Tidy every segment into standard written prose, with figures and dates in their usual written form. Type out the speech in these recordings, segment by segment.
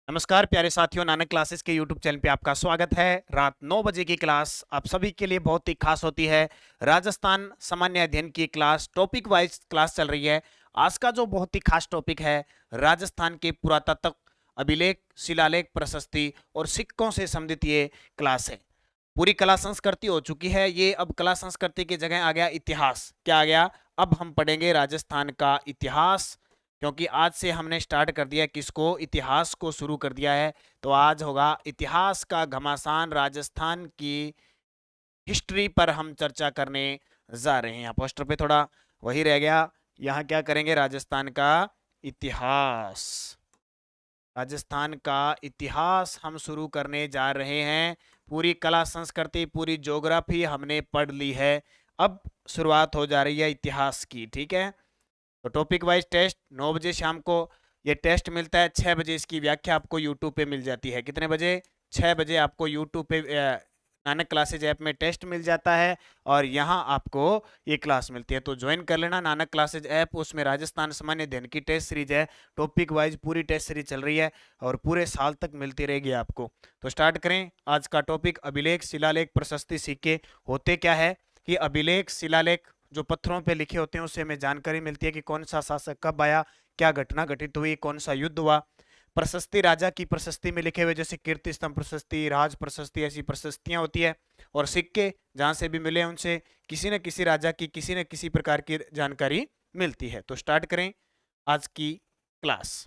नमस्कार प्यारे साथियों, नानक क्लासेस के यूट्यूब चैनल पे आपका स्वागत है। रात 9 बजे की क्लास आप सभी के लिए बहुत ही खास होती है। राजस्थान सामान्य अध्ययन की क्लास टॉपिक वाइज क्लास चल रही है। आज का जो बहुत ही खास टॉपिक है, राजस्थान के पुरातत्व, अभिलेख, शिलालेख, प्रशस्ति और सिक्कों से संबंधित ये क्लास है। पूरी कला संस्कृति हो चुकी है, ये अब कला संस्कृति की जगह आ गया इतिहास। क्या आ गया? अब हम पढ़ेंगे राजस्थान का इतिहास, क्योंकि आज से हमने स्टार्ट कर दिया किसको? इतिहास को शुरू कर दिया है। तो आज होगा इतिहास का घमासान, राजस्थान की हिस्ट्री पर हम चर्चा करने जा रहे हैं। यहाँ पोस्टर पे थोड़ा वही रह गया, यहाँ क्या करेंगे? राजस्थान का इतिहास। राजस्थान का इतिहास हम शुरू करने जा रहे हैं। पूरी कला संस्कृति, पूरी ज्योग्राफी हमने पढ़ ली है। अब शुरुआत हो जा रही है इतिहास की, ठीक है। तो टॉपिक वाइज टेस्ट 9 बजे शाम को ये टेस्ट मिलता है। 6 बजे इसकी व्याख्या आपको यूट्यूब पे मिल जाती है। कितने बजे? 6 बजे आपको यूट्यूब पे नानक क्लासेज ऐप में टेस्ट मिल जाता है और यहाँ आपको ये क्लास मिलती है। तो ज्वाइन कर लेना नानक क्लासेज ऐप, उसमें राजस्थान सामान्य अध्ययन की टेस्ट सीरीज है। टॉपिक वाइज पूरी टेस्ट सीरीज चल रही है और पूरे साल तक मिलती रहेगी आपको। तो स्टार्ट करें आज का टॉपिक। अभिलेख, शिलालेख, प्रशस्ति, सिक्के होते क्या है कि अभिलेख, शिलालेख जो पत्थरों पे लिखे होते हैं उससे हमें जानकारी मिलती है कि कौन सा शासक कब आया, क्या घटना घटित हुई, कौन सा युद्ध हुआ। प्रशस्ति, राजा की प्रशस्ति में लिखे हुए जैसे कीर्ति स्तंभ प्रशस्ति, राज प्रशस्ति, ऐसी प्रशस्तियां होती है। और सिक्के जहां से भी मिले उनसे किसी न किसी राजा की किसी न किसी प्रकार की जानकारी मिलती है। तो स्टार्ट करें आज की क्लास।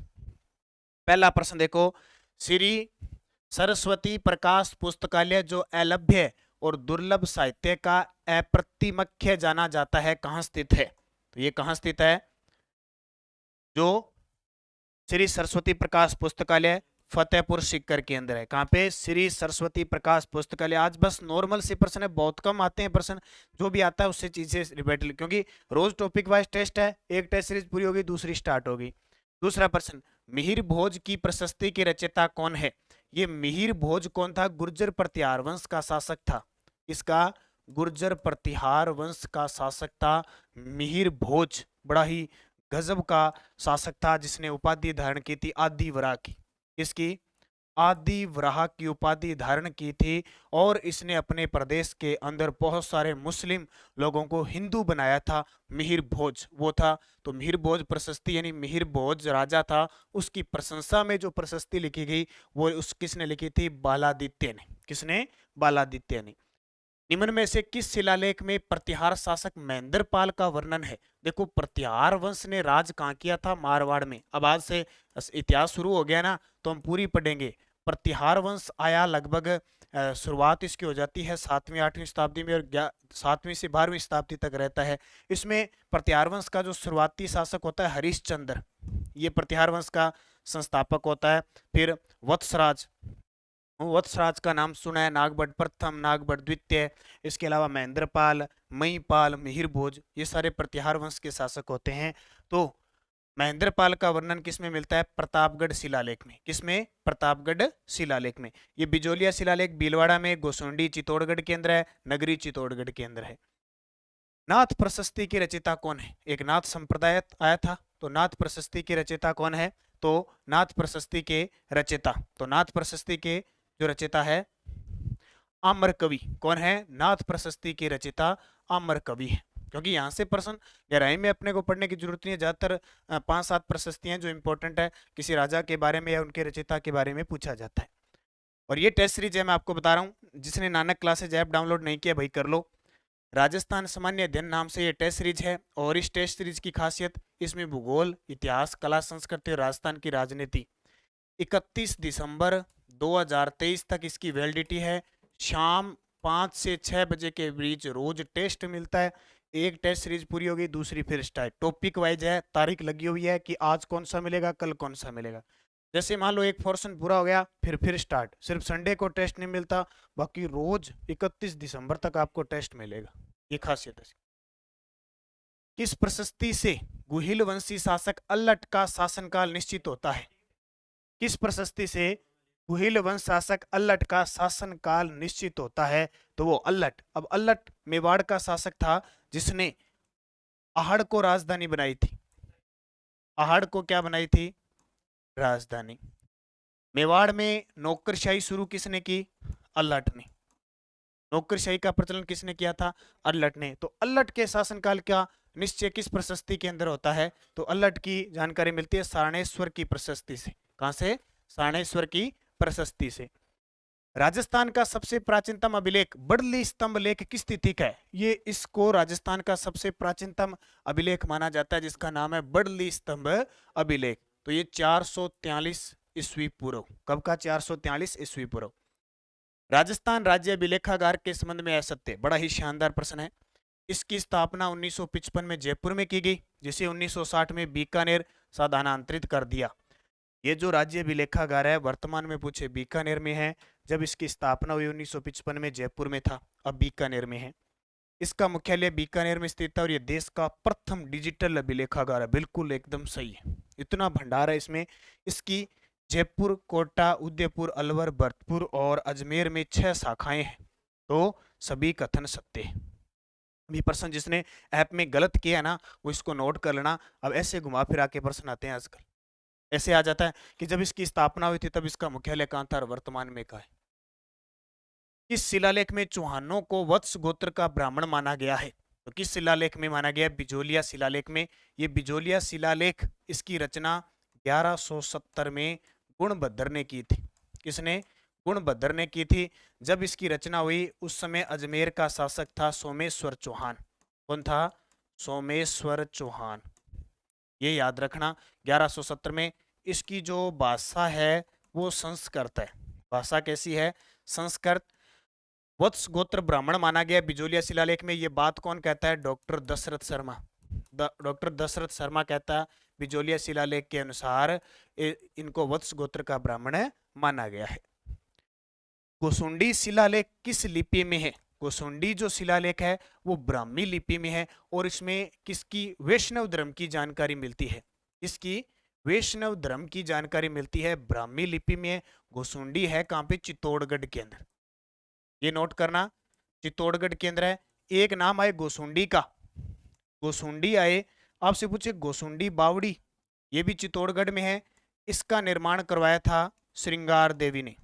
पहला प्रश्न देखो, श्री सरस्वती प्रकाश पुस्तकालय जो अलभ्य और दुर्लभ साहित्य का अप्रतिमख्य जाना जाता है, कहाँ स्थित है? तो ये कहाँ स्थित है? जो श्री सरस्वती प्रकाश पुस्तकालय फतेहपुर सीकर के अंदर है। कहाँ पे? श्री सरस्वती प्रकाश पुस्तकालय। आज बस नॉर्मल से प्रश्न है, बहुत कम आते हैं प्रश्न, जो भी आता है उससे चीजें रिपीट, क्योंकि रोज टॉपिक वाइज टेस्ट है। एक टेस्ट सीरीज पूरी होगी, दूसरी स्टार्ट होगी। दूसरा प्रश्न, मिहिर भोज की प्रशस्ति के रचयिता कौन है? ये मिहिर भोज कौन था? गुर्जर प्रतिहार वंश का शासक था। इसका गुर्जर प्रतिहार वंश का शासक था मिहिर भोज। बड़ा ही गजब का शासक था जिसने उपाधि धारण की थी आदि वराह की। इसकी आदि वराह की उपाधि धारण की थी और इसने अपने प्रदेश के अंदर बहुत सारे मुस्लिम लोगों को हिंदू बनाया था। मिहिर भोज वो था। तो मिहिर भोज प्रशस्ति यानी मिहिर भोज राजा था, उसकी प्रशंसा में जो प्रशस्ति लिखी गई वो किसने लिखी थी? बालादित्य ने। किसने? बालादित्य ने। निम्न में से किस शिलालेख में प्रतिहार शासक महेंद्रपाल का वर्णन है? देखो, प्रतिहार वंश ने राज कहाँ किया था? मारवाड़ में। अब आज से इतिहास शुरू हो गया ना, तो हम पूरी पढ़ेंगे। प्रतिहार वंश आया लगभग शुरुआत इसकी हो जाती है 7वीं 8वीं शताब्दी में और 7वीं से 12वीं शताब्दी तक रहता है। इसमें प्रतिहार वंश का जो शुरुआती शासक होता है हरिश्चंद्र, ये प्रतिहार वंश का संस्थापक होता है। फिर वत्सराज, वत्सराज का नाम सुना है, नागभट्ट प्रथम, नागभट्ट द्वितीय। इसके अलावा महेंद्रपाल, महीपाल, मिहिर भोज, ये सारे प्रतिहार वंश के शासक होते हैं। तो महेंद्रपाल का वर्णन किसमें मिलता है? प्रतापगढ़ शिलालेख में। किसमें? प्रतापगढ़ शिलालेख में। ये बिजोलिया शिलालेख भीलवाड़ा में, गोसुंडी चित्तौड़गढ़ के अंदर है, नगरी चित्तौड़गढ़ के अंदर है। नाथ प्रशस्ति के रचयिता कौन है? एक नाथ संप्रदाय आया था, तो नाथ प्रशस्ति के रचयिता कौन है? तो नाथ प्रशस्ति के रचयिता, तो नाथ प्रशस्ति के जो रचयिता है अमर कवि कौन है? नाथ प्रशस्ति के रचयिता अमर कवि है। क्योंकि यहाँ से प्रश्न गहराई में अपने को पढ़ने की जरूरत नहीं है। ज्यादातर 5-7 प्रशस्तियां जो इंपॉर्टेंट है किसी राजा के बारे में या उनके रचयिता के बारे में पूछा जाता है। और ये टेस्ट सीरीज है, मैं आपको बता रहा हूँ। जिसने नानक क्लासेज ऐप डाउनलोड नहीं किया भाई कर लो। राजस्थान सामान्य अध्ययन नाम से ये टेस्ट सीरीज है और इस टेस्ट सीरीज की खासियत, इसमें भूगोल, इतिहास, कला, संस्कृति और राजस्थान की राजनीति 31 दिसंबर 2023 तक इसकी वैलिडिटी है। शाम 5 से 6 बजे के बीच रोज टेस्ट मिलता है। एक टेस्ट सीरीज पूरी होगी, दूसरी फिर स्टार्ट। टॉपिक वाइज है, तारीख लगी हुई है कि आज कौन सा मिलेगा, कल कौन सा मिलेगा। जैसे मान लो एक पोर्शन पूरा हो गया, फिर स्टार्ट। सिर्फ संडे को टेस्ट नहीं मिलता, बाकी रोज 31 दिसंबर तक आपको टेस्ट मिलेगा। ये खासियत है। किस प्रशस्ति से गुहिल वंशी शासक अल्लट का शासनकाल निश्चित होता है? किस प्रशस्ति से गुहिल वंश शासक अल्लट का शासनकाल निश्चित होता है? तो वो अल्लट, अब अल्लट मेवाड़ का शासक था जिसने आहड़ को राजधानी बनाई थी। आहड़ को क्या बनाई थी? राजधानी। मेवाड़ में नौकरशाही शुरू किसने की? अल्लट ने। नौकरशाही का प्रचलन किसने किया था? अल्लट ने। तो अल्लट के शासनकाल का निश्चय किस प्रशस्ति के अंदर होता है? तो अल्लट की जानकारी मिलती है सारणेश्वर की प्रशस्ति से। कहां से? सारणेश्वर की प्रशस्ति से। राजस्थान का सबसे प्राचीनतम अभिलेख बड़ली स्तंभ लेख किस तिथि का है? ये इसको राजस्थान का सबसे प्राचीनतम अभिलेख माना जाता है, जिसका नाम है बड़ली स्तंभ अभिलेख। तो ये 443 ईस्वी पूर्व। कब का? 443 ईस्वी पूर्व। राजस्थान राज्य अभिलेखागार के संबंध में असत्य, बड़ा ही शानदार प्रश्न है। इसकी स्थापना 1955 में जयपुर में की गई, जिसे 1960 में बीकानेर स्थानांतरित कर दिया। ये जो राज्य अभिलेखागार है वर्तमान में पूछे बीकानेर में है, जब इसकी स्थापना हुई 1955 में जयपुर में था, अब बीकानेर में है। इसका मुख्यालय बीकानेर में स्थित है और ये देश का प्रथम डिजिटल अभिलेखागार है। बिल्कुल एकदम सही है, इतना भंडार है इसमें। इसकी जयपुर, कोटा, उदयपुर, अलवर, भरतपुर और अजमेर में 6 शाखाएं हैं। तो सभी कथन सत्य है। अभी प्रश्न जिसने ऐप में गलत किया ना, वो इसको नोट कर लेना। अब ऐसे घुमा फिरा के प्रश्न आते हैं आजकल। ऐसे आ जाता है कि जब इसकी स्थापना हुई थी तब इसका मुख्यालय कहाँ था और वर्तमान में कहाँ है। किस शिलालेख में चौहानों को वत्स गोत्र का ब्राह्मण माना गया है? तो किस शिलालेख में माना गया? बिजोलिया शिलालेख में। ये बिजोलिया शिलालेख, इसकी रचना 1170 में गुणभद्र ने की थी। किसने? गुणभद्र ने की थी। जब इसकी रचना हुई उस समय अजमेर का शासक था सोमेश्वर चौहान। कौन था? सोमेश्वर चौहान। ये याद रखना। 1170 में। इसकी जो भाषा है वो संस्कृत है। भाषा कैसी है? संस्कृत। वत्स गोत्र ब्राह्मण माना गया बिजोलिया शिलालेख में। ये बात कौन कहता है? डॉक्टर दशरथ शर्मा। डॉक्टर दशरथ शर्मा कहता है बिजोलिया शिलालेख के अनुसार इनको वत्स गोत्र का ब्राह्मण माना गया है। गोसुंडी शिलालेख किस लिपि में है? गोसुंडी जो शिलालेख है वो ब्राह्मी लिपि में है और इसमें किसकी? वैष्णव धर्म की जानकारी मिलती है। इसकी वैष्णव धर्म की जानकारी मिलती है, ब्राह्मी लिपि में। गोसुंडी है कहां पे? चित्तौड़गढ़ के अंदर। ये नोट करना, चित्तौड़गढ़ के अंदर है। एक नाम आए गोसुंडी का, गोसुंडी आए। आपसे पूछे गोसुंडी बावड़ी, ये भी चित्तौड़गढ़ में है। इसका निर्माण करवाया था श्रृंगार देवी ने।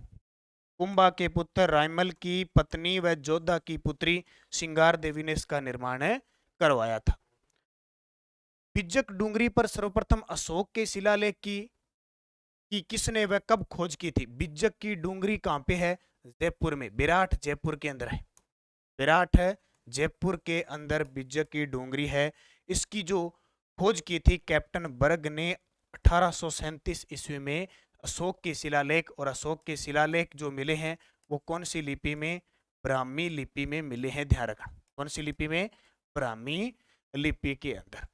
कुंभा के पुत्र रायमल की पत्नी व जोधा की पुत्री श्रृंगार देवी ने इसका निर्माण करवाया था। बिज्जक डूंगरी पर सर्वप्रथम अशोक के शिलालेख की किसने व कब खोज की थी? बिज्जक की डूंगरी कहां पे है? जयपुर में। विराट जयपुर के अंदर है। विराट है जयपुर के अंदर बिज्जक की डूंगरी है। इसकी जो खोज की थी कैप्टन बर्ग ने 1837 ईस्वी में। अशोक के शिलालेख, और अशोक के शिलालेख जो मिले हैं वो कौन सी लिपि में? ब्राह्मी लिपि में मिले हैं। ध्यान रखना, कौन सी लिपि में? ब्राह्मी लिपि के अंदर।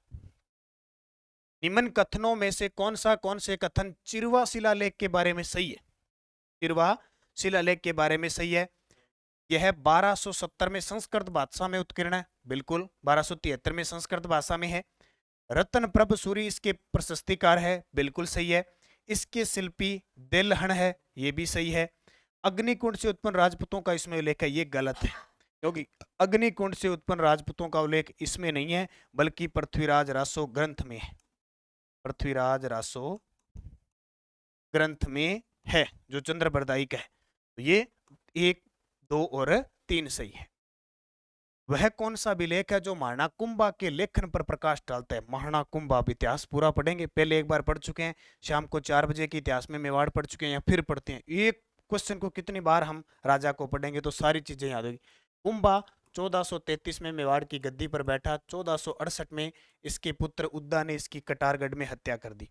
निम्न कथनों में से कौन से कथन चिरवा शिलालेख के बारे में सही है? चिरवा शिलालेख के बारे में सही है। यह 1270 में संस्कृत भाषा में उत्कीर्ण है। बिल्कुल। 1273 में संस्कृत भाषा में है। रतन प्रभ सूरी इसके प्रशस्तिकार है। बिल्कुल सही है। इसके शिल्पी देलहन है। ये भी सही है। अग्निकुंड से उत्पन्न राजपूतों का इसमें उल्लेख है। ये गलत है, क्योंकि अग्निकुंड से उत्पन्न राजपूतों का उल्लेख इसमें नहीं है, बल्कि पृथ्वीराज रासो ग्रंथ में है। पृथ्वीराज रासो ग्रंथ में है जो चंद्रबरदाई का है। तो ये 1, 2 और 3 सही है। वह कौन सा अभिलेख है जो महाराणा कुंभा के लेखन पर प्रकाश डालता है? महाराणा कुंभा। अब इतिहास पूरा पढ़ेंगे, पहले एक बार पढ़ चुके हैं, शाम को 4 बजे के इतिहास में मेवाड़ पढ़ चुके हैं, या फिर पढ़ते हैं। एक क्वेश्चन को कितनी बार हम राजा को पढ़ेंगे तो सारी चीजें याद होगी। कुंभा 1433 में मेवाड़ की गद्दी पर बैठा। 1468 में इसके पुत्र उद्दा ने इसकी कटारगढ़ में हत्या कर दी।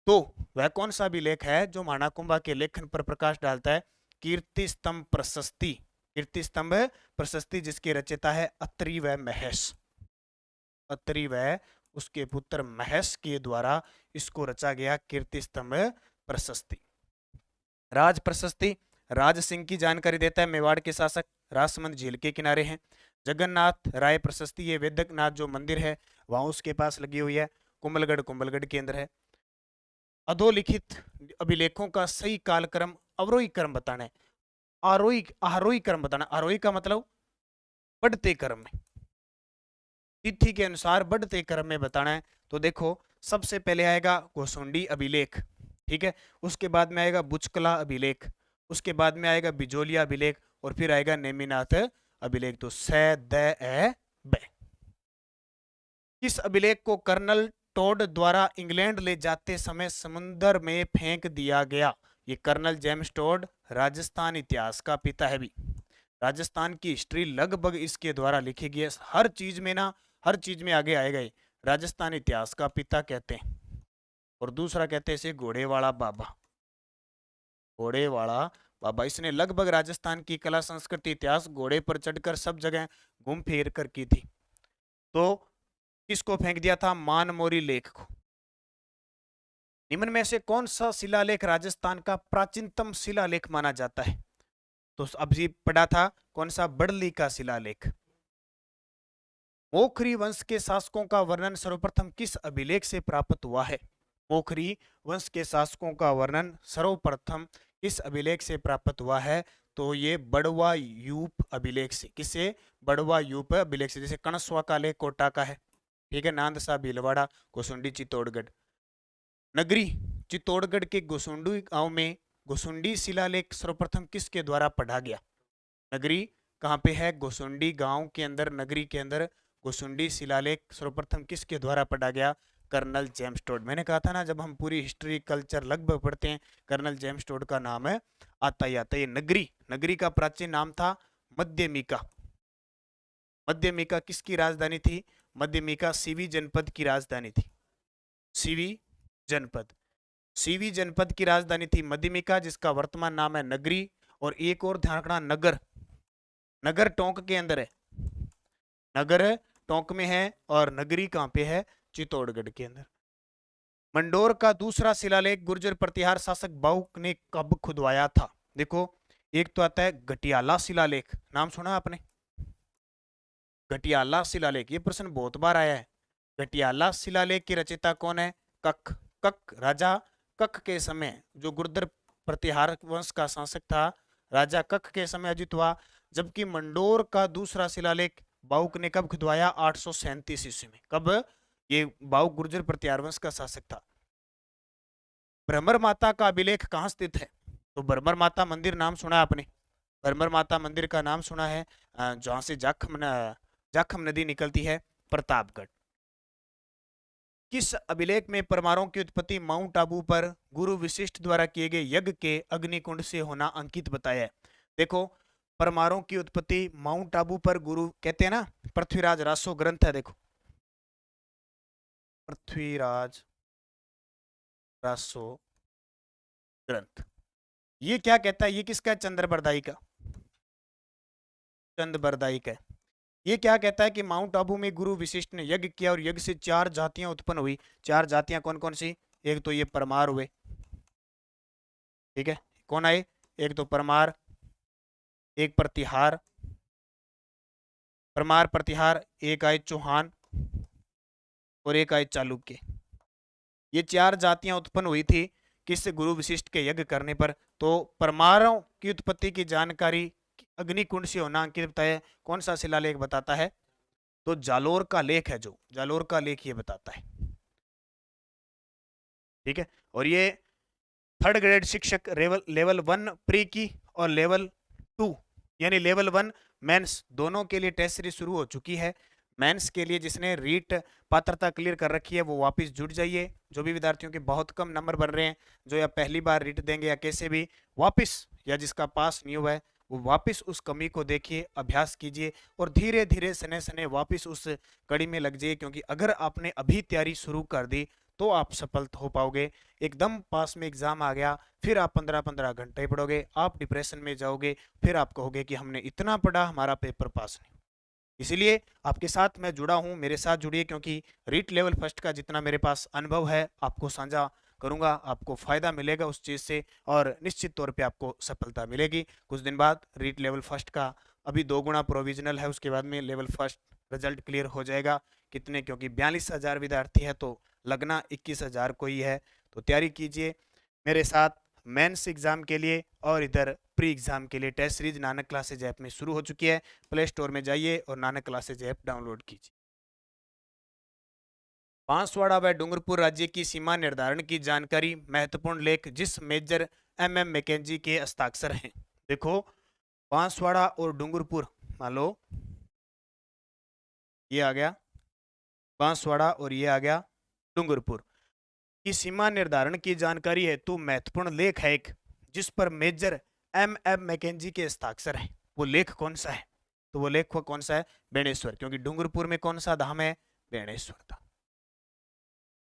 तो वह कौन सा अभिलेख है जो महाराणा कुंभा के लेखन पर प्रकाश डालता है? कीर्ति स्तंभ प्रशस्ति। कीर्ति स्तंभ प्रशस्ति, जिसके रचयिता है अत्रि व महेश। अत्रि व उसके पुत्र महेश के द्वारा इसको रचा गया कीर्ति स्तंभ प्रशस्ति। राज प्रशस्ति राज सिंह की जानकारी देता है। मेवाड़ के शासक, राजसमंद झील के किनारे हैं। जगन्नाथ राय प्रशस्ति, ये वेदकनाथ जो मंदिर है वहां उसके पास लगी हुई है। कुंभलगढ़ के अंदर है। अधोलिखित अभिलेखों का सही कालक्रम अवरोही क्रम बताना है। आरोही क्रम बताना। आरोही का मतलब बढ़ते क्रम में, तिथि के अनुसार बढ़ते क्रम में बताना है। तो देखो, सबसे पहले आएगा गोसुंडी अभिलेख। ठीक है। उसके बाद में आएगा बुचकला अभिलेख, उसके बाद में आएगा बिजोलिया अभिलेख, और फिर आएगा नेमिनाथ अभिलेख। तो स द ए ब। किस अभिलेख को कर्नल टोड द्वारा इंग्लैंड ले जाते समय समुद्र में फेंक दिया गया? ये कर्नल जेम्स टोड राजस्थान इतिहास का पिता है भी। राजस्थान की हिस्ट्री लगभग इसके द्वारा लिखी गई है। हर चीज में ना, हर चीज में आगे आएगा ये। राजस्थान इतिहास का पिता कहते हैं। और दूसरा कहते हैं इसे घोड़ेवाला बाबा। घोड़ेवाला बाबा, इसने लगभग राजस्थान की कला संस्कृति इतिहास घोड़े पर चढ़कर सब जगह घूम फिर कर की थी। तो किसको फेंक दिया था? मानमोरी लेख को। निम्न में से कौन सा शिलालेख राजस्थान का प्राचीनतम शिलालेख माना जाता है? तो अब जी पढ़ा था कौन सा? बड़ली का शिलालेख। मोखरी वंश के शासकों का वर्णन सर्वप्रथम किस अभिलेख से प्राप्त हुआ है? मोखरी वंश के शासकों का वर्णन सर्वप्रथम किस अभिलेख से प्राप्त हुआ है? तो ये बड़वा यूप अभिलेख से। किससे? बड़वा यूप अभिलेख से। जैसे कणस्वा का लेख कोटा का है, ठीक है, नांदसा भीलवाड़ा, गोसुंडी चित्तौड़गढ़। नगरी चित्तौड़गढ़ के गोसुंडी गांव में गोसुंडी शिलालेख सर्वप्रथम किसके द्वारा पढ़ा गया? नगरी कहाँ पे है? गोसुंडी गांव के अंदर, नगरी के अंदर गोसुंडी शिलालेख सर्वप्रथम किसके द्वारा पढ़ा गया? Colonel James Tod. मैंने कहा था ना, जब हम पूरी हिस्ट्री कल्चर लगभग पढ़ते हैं, कर्नल जेम्स टोड का नाम है आता ही आता है। ये नगरी, नगरी का प्राचीन नाम था मध्यमिका। मध्यमिका किसकी राजधानी थी? मध्यमिका सीवी जनपद की राजधानी थी। सीवी जनपद, सीवी जनपद की राजधानी थी मध्यमिका, जिसका वर्तमान नाम है नगरी। और एक और ध्यान रखना, नगर, नगर टोंक के अंदर है। नगर टोंक में है और नगरी कहां पे है? चित्तौड़गढ़ के अंदर। मंडोर का दूसरा शिलालेख गुर्जर प्रतिहार शासक बाउक ने कब खुदवाया था? देखो, एक तो आता है घटियाला शिलालेख, नाम सुना आपने? घटियाला शिलालेख, ये प्रश्न बहुत बार आया है। घटियाला शिलालेख की रचयिता कौन है? कक। कक राजा कक के समय, जो गुर्जर प्रतिहार वंश का शासक था, राजा कक के समय अर्जित हुआ। जबकि मंडोर का दूसरा शिलालेख बाउक ने कब खुदवाया? 837 ईस्वी में। कब? ये बाउक गुर्जर प्रतिहार वंश का शासक था। भ्रमर माता का अभिलेख कहाँ स्थित है? तो भ्रमर माता मंदिर नाम सुना है आपने? भ्रमर माता मंदिर का नाम सुना है, जहां से जाखम नदी निकलती है, प्रतापगढ़। किस अभिलेख में परमारों की उत्पत्ति माउंट आबू पर गुरु विशिष्ट द्वारा किए गए यज्ञ के अग्निकुंड से होना अंकित बताया है? देखो, परमारों की उत्पत्ति माउंट आबू पर गुरु कहते हैं ना, पृथ्वीराज रासो ग्रंथ है। देखो, पृथ्वीराज रासो ग्रंथ, ये क्या कहता है? ये किसका है? चंद्रबरदाई का। चंद्रबरदाई का। ये क्या कहता है कि माउंट आबू में गुरु विशिष्ट ने यज्ञ किया और यज्ञ से 4 जातियां उत्पन्न हुई। 4 जातियां कौन कौन सी? एक तो ये परमार हुए, ठीक है, कौन आए? एक तो परमार, एक प्रतिहार, परमार प्रतिहार, एक आए चौहान और एक आए चालुक्य। ये 4 जातियां उत्पन्न हुई थी किससे? गुरु विशिष्ट के यज्ञ करने पर। तो परमारों की उत्पत्ति की जानकारी अग्निकुंड से होना अंकित बताया। कौन सा शिलालेख बताता है? तो जालोर का लेख है, जो जालोर का लेख ये बताता है, ठीक है। और ये 3rd ग्रेड शिक्षक लेवल 1 प्री की और लेवल 2 यानी लेवल 1 मेंस दोनों के लिए टेस्ट सीरीज शुरू हो चुकी है। मेंस के लिए जिसने रीट पात्रता क्लियर कर रखी है वो वापस जुड़ जाइए। जो भी विद्यार्थियों के बहुत कम नंबर बन रहे हैं, जो या पहली बार रीट देंगे या कैसे भी, वापस, या जिसका पास नहीं हुआ है वो वापस उस कमी को देखिए, अभ्यास कीजिए और धीरे धीरे सने सने वापस उस कड़ी में लग जाइए। क्योंकि अगर आपने अभी तैयारी शुरू कर दी तो आप सफल हो पाओगे। एकदम पास में एग्जाम आ गया, फिर आप 15-15 घंटे पढ़ोगे, आप डिप्रेशन में जाओगे, फिर आप कहोगे कि हमने इतना पढ़ा, हमारा पेपर पास नहीं। इसीलिए आपके साथ मैं जुड़ा हूं, मेरे साथ जुड़िए, क्योंकि रीट लेवल फर्स्ट का जितना मेरे पास अनुभव है आपको साझा करूंगा, आपको फायदा मिलेगा उस चीज से और निश्चित तौर पे आपको सफलता मिलेगी। कुछ दिन बाद रीट लेवल फर्स्ट का अभी 2 गुना प्रोविजनल है, उसके बाद में लेवल फर्स्ट रिजल्ट क्लियर हो जाएगा। कितने? क्योंकि 42,000 विद्यार्थी है तो लगना 21,000 को ही है। तो तैयारी कीजिए मेरे साथ मेंस एग्जाम के लिए, और इधर प्री एग्जाम के लिए test series Nanak classes app में शुरू हो चुकी है। प्ले स्टोर में जाइए और नानक क्लासेज ऐप डाउनलोड कीजिए। बांसवाड़ा व डूंगरपुर राज्य की सीमा निर्धारण की जानकारी महत्वपूर्ण लेख जिस मेजर MM मैकेंजी के हस्ताक्षर हैं। देखो, बांसवाड़ा और डूंगरपुर, मान लो ये आ गया बांसवाड़ा और ये आ गया डूंगरपुर की सीमा निर्धारण की जानकारी है तो महत्वपूर्ण लेख है एक जिस पर मेजर MM मैकेंजी के हस्ताक्षर है। वो लेख कौन सा है? तो वो लेख कौन सा है? बेणेश्वर, क्योंकि डूंगरपुर में कौन सा धाम है? बेणेश्वर धाम।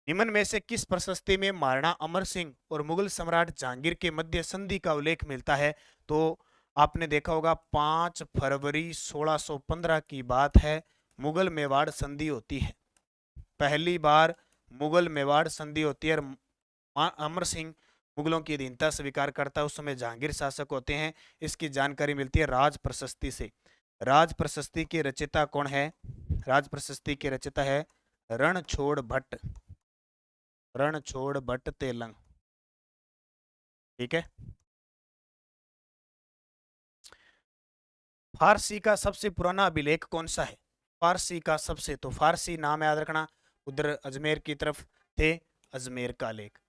निम्न में से किस प्रशस्ति में महाराणा अमर सिंह और मुगल सम्राट जहांगीर के मध्य संधि का उल्लेख मिलता है? तो आपने देखा होगा 5 फरवरी 1615 की बात है, मुगल मेवाड़ संधि होती है। पहली बार मुगल मेवाड़ संधि होती है और अमर सिंह मुगलों की अधीनता स्वीकार करता है। उस समय जहांगीर शासक होते हैं। इसकी जानकारी मिलती है राज प्रशस्ति से। राज प्रशस्ति के रचयिता कौन है? राज प्रशस्ति के रचयिता है रणछोड़ भट्ट, रणछोड़ भट्ट तेलंग। ठीक है। फारसी का सबसे पुराना अभिलेख कौन सा है? फारसी का सबसे, तो फारसी नाम याद रखना, उधर अजमेर की तरफ थे, अजमेर का लेख।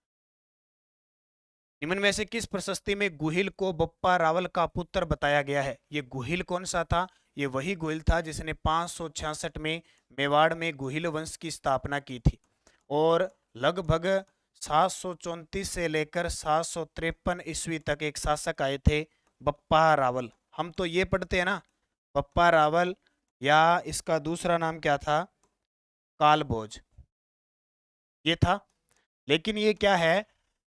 निम्न में से किस प्रशस्ति में गुहिल को बप्पा रावल का पुत्र बताया गया है? ये गुहिल कौन सा था? ये वही गुहिल था जिसने 566 में मेवाड़ में गुहिल वंश की स्थापना की थी और लगभग 734 से लेकर 753 ईस्वी तक एक शासक आए थे, बप्पा रावल। हम तो ये पढ़ते हैं ना, बप्पा रावल, या इसका दूसरा नाम क्या था? कालभोज, ये था। लेकिन ये क्या है?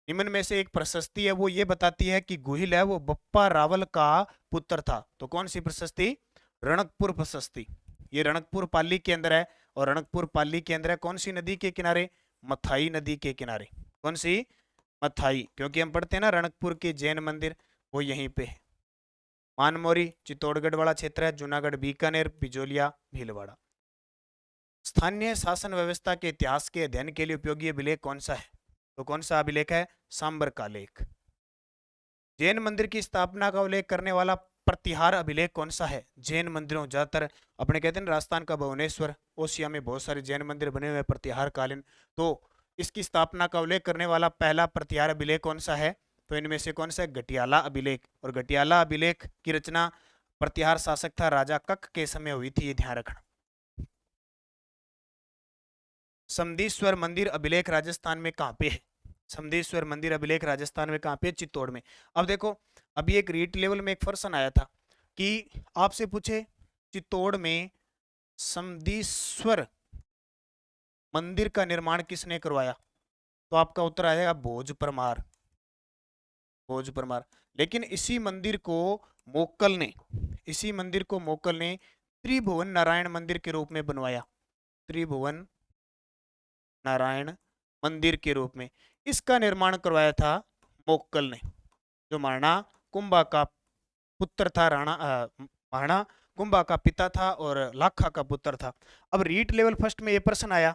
निम्न में से एक प्रशस्ति है वो ये बताती है कि गुहिल है वो बप्पा रावल का पुत्र था। तो कौन सी प्रशस्ति? रणकपुर प्रशस्ति। ये रणकपुर पाली के अंदर है और रणकपुर पाली के अंदर है कौन सी नदी के किनारे? मथाई नदी के किनारे। कौन सी? मथाई, क्योंकि हम पढ़ते हैं ना रणकपुर के जैन मंदिर, वो यहीं पे है। मानमोरी चित्तौड़गढ़ वाला क्षेत्र है, जूनागढ़, बीकानेर, बिजोलिया, भीलवाड़ा। स्थानीय शासन व्यवस्था के इतिहास के अध्ययन के लिए उपयोगी अभिलेख कौन सा है? तो कौन सा अभिलेख है? सांबर का लेख। जैन मंदिर की स्थापना का उल्लेख करने वाला प्रतिहार अभिलेख कौन सा है? जैन मंदिरों, ज्यादातर अपने कहते हैं राजस्थान का भुवनेश्वर, ओसिया में बहुत सारे जैन मंदिर बने हुए प्रतिहार कालीन, तो इसकी स्थापना का उल्लेख करने वाला पहला प्रतिहार अभिलेख कौन सा है? तो इनमें से कौन सा है? गटियाला अभिलेख। और गटियाला अभिलेख की रचना प्रतिहार शासक था राजा कक के समय हुई थी, ये ध्यान रखना। समदेश्वर मंदिर अभिलेख राजस्थान में कहाँ पे है? समदेश्वर मंदिर अभिलेख राजस्थान में कहाँ पे? चित्तौड़ में। अब देखो, अभी एक रीट लेवल में एक प्रश्न आया था कि आपसे पूछे चित्तौड़ में समदेश्वर मंदिर का निर्माण किसने करवाया? तो आपका उत्तर आएगा भोज परमार, भोज परमार। लेकिन इसी मंदिर को मोक्कल ने, इसी मंदिर को मोक्कल ने त्रिभुवन नारायण मंदिर के रूप में बनवाया, त्रिभुवन नारायण मंदिर के रूप में। इसका निर्माण करवाया था मोक्कल ने, जो महाराणा कुंभा का पुत्र था। महाराणा कुंभा का पिता था और लाखा का पुत्र था। अब रीट लेवल फर्स्ट में यह प्रश्न आया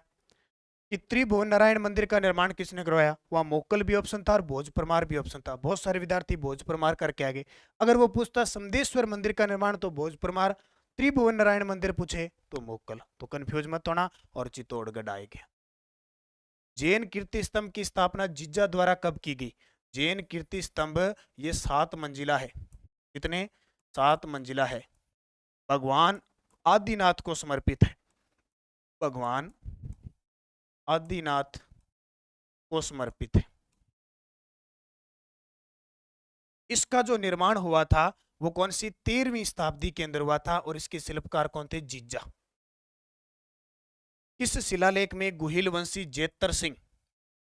कि त्रिभुवन नारायण मंदिर का निर्माण किसने करवाया? वहां मोक्कल भी ऑप्शन था और भोज परमार भी ऑप्शन था। बहुत सारे विद्यार्थी भोज परमार करके आ गए। अगर वो पूछता समदेश्वर मंदिर का निर्माण तो भोज परमार, त्रिभुवन नारायण मंदिर पूछे तो मोक्कल। तो कंफ्यूज मत होना और चित्तौड़गढ़ आएगा। जैन कीर्ति स्तंभ की स्थापना जीजा द्वारा कब की गई? जैन कीर्ति स्तंभ ये 7 मंजिला है। कितने? 7 मंजिला है। भगवान आदिनाथ को समर्पित है, भगवान आदिनाथ को समर्पित है। इसका जो निर्माण हुआ था वो कौन सी 13वीं शताब्दी के अंदर हुआ था और इसके शिल्पकार कौन थे? जीजा। इस शिलालेख में गुहिल वंशी जेतर सिंह,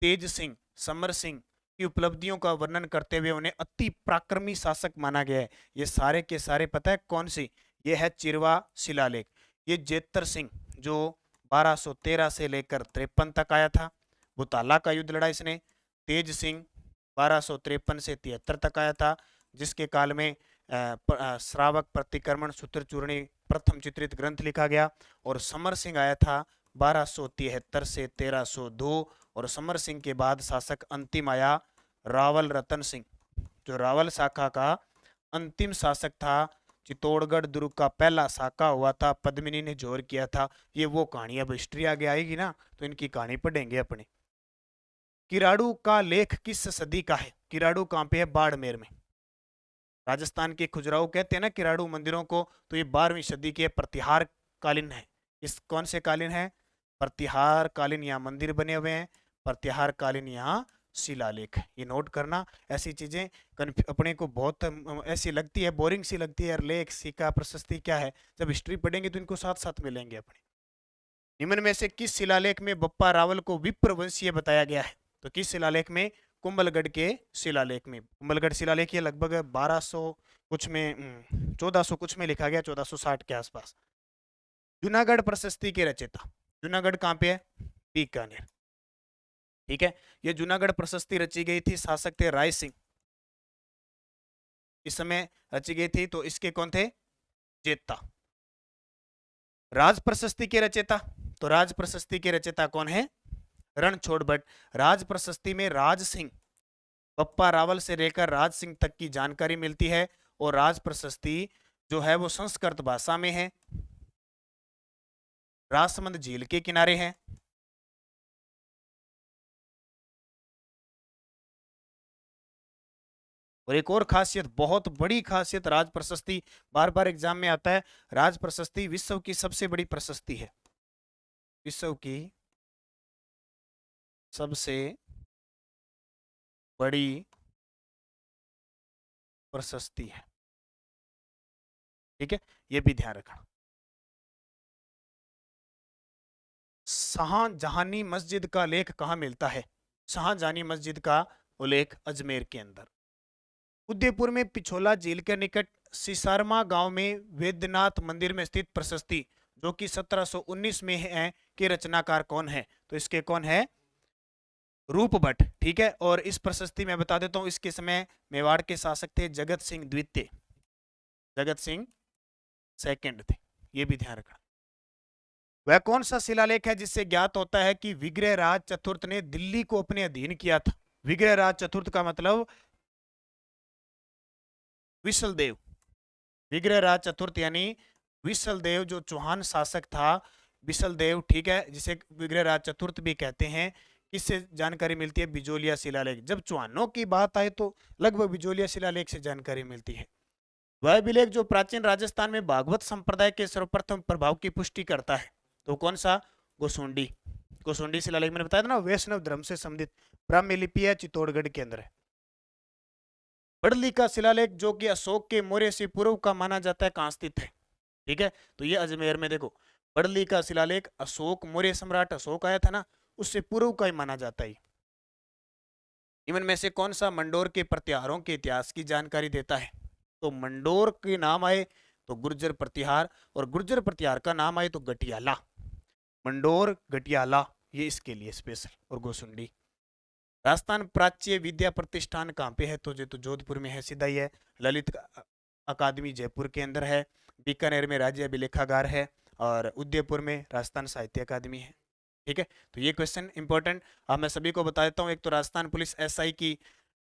तेज सिंह, समर सिंह की उपलब्धियों का वर्णन करते हुए उन्हें अति पराक्रमी शासक माना गया है। ये सारे के सारे पता है कौन सी? ये है चिरवा शिलालेख। ये जेतर सिंह जो 1213 से लेकर 53 तक आया था, बुताला का युद्ध लड़ा इसने। तेज सिंह 1253 से 73 तक आया था, जिसके काल में श्रावक प्रतिक्रमण सूत्रचूर्णी प्रथम चित्रित ग्रंथ लिखा गया। और समर सिंह आया था 1273 से 1302 और समर सिंह के बाद शासक अंतिम आया रावल रतन सिंह, जो रावल शाखा का अंतिम शासक था चित्तौड़गढ़ दुर्ग का पहला साका हुआ था, पद्मिनी ने जोर किया था। ये वो कहानी अब हिस्ट्री आगे आएगी ना तो इनकी कहानी पढ़ेंगे अपने। किराड़ू का लेख किस सदी का है? किराड़ू कहाँ पे है? बाड़मेर में। राजस्थान के खजुराहो कहते हैं ना किराड़ू मंदिरों को, तो ये 12वीं सदी के प्रतिहार कालीन है। इस कौन से कालीन है? प्रतिहार कालीन। यहाँ मंदिर बने हुए हैं, प्रतिहार कालीन यहाँ शिलालेख। ये नोट करना। ऐसी चीजें अपने को बहुत ऐसी लगती है, बोरिंग सी लगती है यार, लेख सिक्का प्रशस्ति क्या है, जब हिस्ट्री पढ़ेंगे तो इनको साथ साथ मिलेंगे अपने। निम्न में से किस शिलालेख में बप्पा रावल को विप्र वंशीय बताया गया है? तो किस शिलालेख में? कुंभलगढ़ के शिलालेख में। कुंभलगढ़ शिलालेख ये लगभग 1200 कुछ में 1400 कुछ में लिखा गया, 1460 के आसपास। जूनागढ़ प्रशस्ति के रचयिता, जूनागढ़ कहाँ पे है? बीकानेर। ठीक है, ये जूनागढ़ प्रशस्ति रची गई थी, शासक थे राय सिंह, इस समय रची गई थी। तो इसके कौन थे? जेता। राज प्रशस्ति के रचयिता, तो राज प्रशस्ति के रचयिता कौन है? रणछोड़ भट्ट। राज प्रशस्ति में राज सिंह, बप्पा रावल से लेकर राज सिंह तक की जानकारी मिलती है। और राज प्रशस्ति जो है वो संस्कृत भाषा में है, राजसमंद झील के किनारे है। और एक और खासियत, बहुत बड़ी खासियत राज प्रशस्ति, बार बार एग्जाम में आता है, राज प्रशस्ति विश्व की सबसे बड़ी प्रशस्ति है, विश्व की सबसे बड़ी प्रशस्ति है। ठीक है, ये भी ध्यान रखना। शाहजहानी मस्जिद का लेख कहाँ मिलता है? शाहजहानी मस्जिद का उल्लेख अजमेर के अंदर। उदयपुर में पिछोला झील के निकट सिसारमा गांव में वैद्यनाथ मंदिर में स्थित प्रशस्ति जो कि 1719 में है के रचनाकार कौन है? तो इसके कौन है? रूप भट्ट। ठीक है, और इस प्रशस्ति में बता देता हूं, इसके समय मेवाड़ के शासक थे जगत सिंह द्वितीय, जगत सिंह सेकंड थे, ये भी ध्यान रखना। वह कौन सा शिलालेख है जिससे ज्ञात होता है कि विग्रहराज चतुर्थ ने दिल्ली को अपने अधीन किया था? विग्रहराज चतुर्थ का मतलब विशलदेव, विग्रहराज चतुर्थ यानी विशलदेव जो चौहान शासक था, विशलदेव। ठीक है, जिसे विग्रहराज चतुर्थ भी कहते हैं। किससे जानकारी मिलती है? बिजोलिया शिलालेख। जब चौहानों की बात आए तो लगभग बिजोलिया शिलालेख से जानकारी मिलती है। वह अभिलेख जो प्राचीन राजस्थान में भागवत संप्रदाय के सर्वप्रथम प्रभाव की पुष्टि करता है, तो कौन सा? गोसुंडी। गोसुंडी शिलालेख मैंने बताया था ना, वैष्णव धर्म से संबंधित ब्राह्मी लिपि है, चित्तौड़गढ़ के अंदर है। बड़ली का शिलालेख जो कि अशोक के मौर्य से पूर्व का माना जाता है, कहाँ स्थित है? ठीक है, तो ये अजमेर में। देखो, बड़ली का शिलालेख अशोक, मौर्य सम्राट अशोक आया था ना, उससे पूर्व का ही माना जाता है। इनमें में से कौन सा मंडोर के प्रतिहारों के इतिहास की जानकारी देता है? तो मंडोर के नाम आए तो गुर्जर प्रतिहार, और गुर्जर प्रतिहार का नाम आए तो गटियाला। मंडोर, गटियाला, ये इसके लिए स्पेशल। और गोसुंडी। राजस्थान प्राच्य विद्या प्रतिष्ठान कहाँ पे है? तो जोधपुर में है, सीधा ही है। ललित अकादमी जयपुर के अंदर है। बीकानेर में राज्य अभिलेखागार है, और उदयपुर में राजस्थान साहित्य अकादमी है। ठीक है, तो ये क्वेश्चन इंपॉर्टेंट अब मैं सभी को बता देता हूँ। एक तो राजस्थान पुलिस एसआई की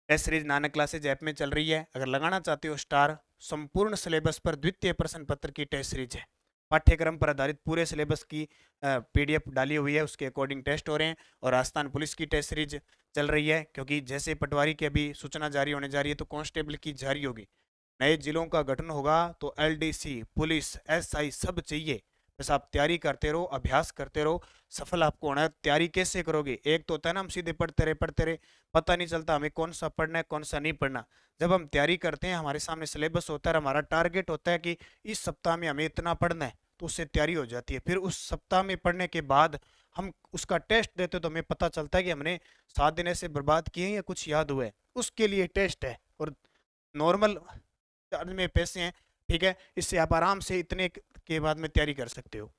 test series Nanak classes app में चल रही है, अगर लगाना चाहते हो स्टार, संपूर्ण सिलेबस पर द्वितीय प्रश्न पत्र की टेस्ट सीरीज है, पाठ्यक्रम पर आधारित पूरे सिलेबस की पीडीएफ डाली हुई है, उसके अकॉर्डिंग टेस्ट हो रहे हैं। और राजस्थान पुलिस की टेस्ट सीरीज चल रही है, क्योंकि जैसे पटवारी की अभी सूचना जारी होने जा रही है, तो कांस्टेबल की जारी होगी, नए जिलों का गठन होगा, तो एलडीसी, पुलिस, एसआई सब चाहिए। बस आप तैयारी करते रहो, अभ्यास करते रहो, सफल आपको होना है। तैयारी कैसे करोगे? एक तो होता है ना, हम सीधे पढ़ते रहे पता नहीं चलता हमें कौन सा पढ़ना है कौन सा नहीं पढ़ना। जब हम तैयारी करते हैं, हमारे सामने सिलेबस होता है, हमारा टारगेट होता है कि इस सप्ताह में हमें इतना पढ़ना है, तो उससे तैयारी हो जाती है। फिर उस सप्ताह में पढ़ने के बाद हम उसका टेस्ट देते तो हमें पता चलता है कि हमने 7 दिन ऐसे बर्बाद किए या कुछ याद हुआ है। उसके लिए टेस्ट है, और नॉर्मल चार्ज में पैसे हैं। ठीक है, इससे आप आराम से इतने के बाद में तैयारी कर सकते हो।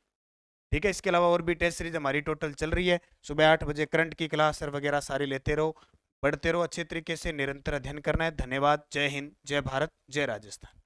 ठीक है, इसके अलावा और भी टेस्ट सीरीज हमारी टोटल चल रही है। सुबह 8 बजे करंट की क्लास सर वगैरह सारी लेते रहो, पढ़ते रहो, अच्छे तरीके से निरंतर अध्ययन करना है। धन्यवाद। जय हिंद, जय भारत, जय राजस्थान।